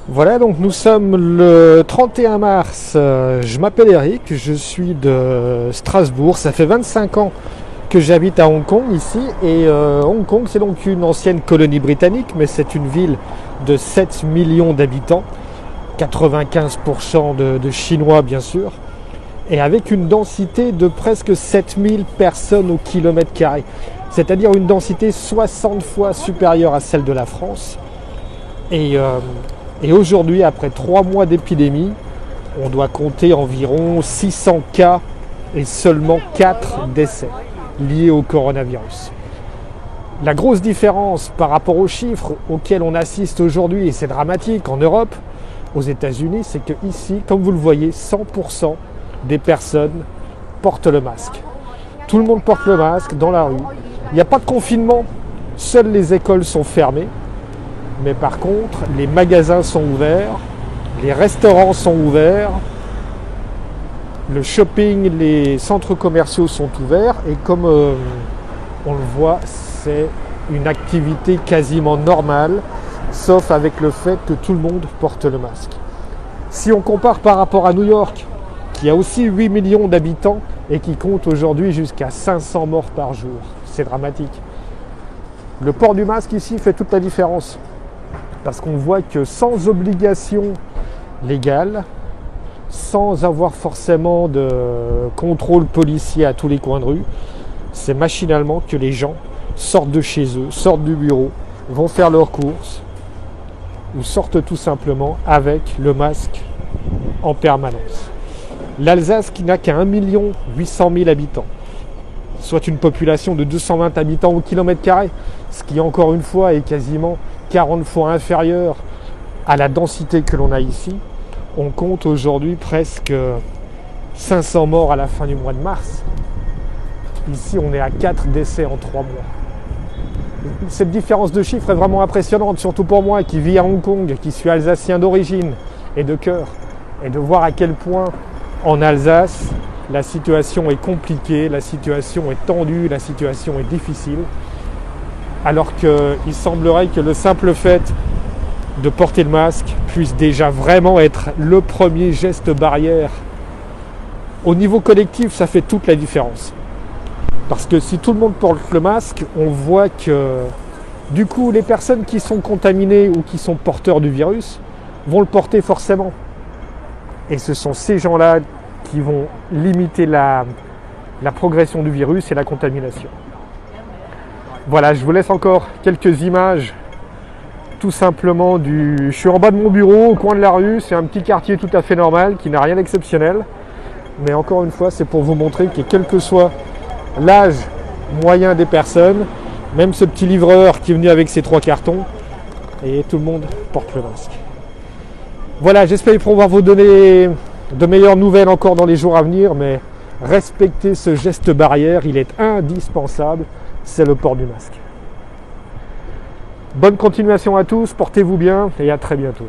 Voilà, donc nous sommes le 31 mars. Je m'appelle Eric, je suis de Strasbourg. Ça fait 25 ans que j'habite à Hong Kong ici. Et Hong Kong, c'est donc une ancienne colonie britannique, mais c'est une ville de 7 millions d'habitants, 95% de Chinois bien sûr, et avec une densité de presque 7000 personnes au kilomètre carré. C'est-à-dire une densité 60 fois supérieure à celle de la France. Et aujourd'hui, après 3 mois d'épidémie, on doit compter environ 600 cas et seulement 4 décès liés au coronavirus. La grosse différence par rapport aux chiffres auxquels on assiste aujourd'hui, et c'est dramatique en Europe, aux États-Unis, c'est que ici, comme vous le voyez, 100% des personnes portent le masque. Tout le monde porte le masque dans la rue. Il n'y a pas de confinement, seules les écoles sont fermées. Mais par contre, les magasins sont ouverts, les restaurants sont ouverts, le shopping, les centres commerciaux sont ouverts. Et comme on le voit, c'est une activité quasiment normale, sauf avec le fait que tout le monde porte le masque. Si on compare par rapport à New York, qui a aussi 8 millions d'habitants et qui compte aujourd'hui jusqu'à 500 morts par jour, c'est dramatique. Le port du masque ici fait toute la différence. Parce qu'on voit que sans obligation légale, sans avoir forcément de contrôle policier à tous les coins de rue, c'est machinalement que les gens sortent de chez eux, sortent du bureau, vont faire leurs courses ou sortent tout simplement avec le masque en permanence. L'Alsace, qui n'a qu'à 1 800 000 habitants, soit une population de 220 habitants au kilomètre carré, ce qui encore une fois est quasiment 40 fois inférieur à la densité que l'on a ici. On compte aujourd'hui presque 500 morts à la fin du mois de mars. Ici, on est à 4 décès en 3 mois. Cette différence de chiffres est vraiment impressionnante, surtout pour moi qui vis à Hong Kong, qui suis alsacien d'origine et de cœur, et de voir à quel point en Alsace, la situation est compliquée, la situation est tendue, la situation est difficile. Alors qu'il semblerait que le simple fait de porter le masque puisse déjà vraiment être le premier geste barrière. Au niveau collectif, ça fait toute la différence. Parce que si tout le monde porte le masque, on voit que du coup, les personnes qui sont contaminées ou qui sont porteurs du virus vont le porter forcément. Et ce sont ces gens-là qui vont limiter la progression du virus et la contamination. Voilà, je vous laisse encore quelques images tout simplement Je suis en bas de mon bureau, au coin de la rue, c'est un petit quartier tout à fait normal, qui n'a rien d'exceptionnel. Mais encore une fois, c'est pour vous montrer que quel que soit l'âge moyen des personnes, même ce petit livreur qui est venu avec ses 3 cartons, et tout le monde porte le masque. Voilà, j'espère pouvoir vous donner de meilleures nouvelles encore dans les jours à venir, mais respectez ce geste barrière, il est indispensable. C'est le port du masque. Bonne continuation à tous, portez-vous bien et à très bientôt.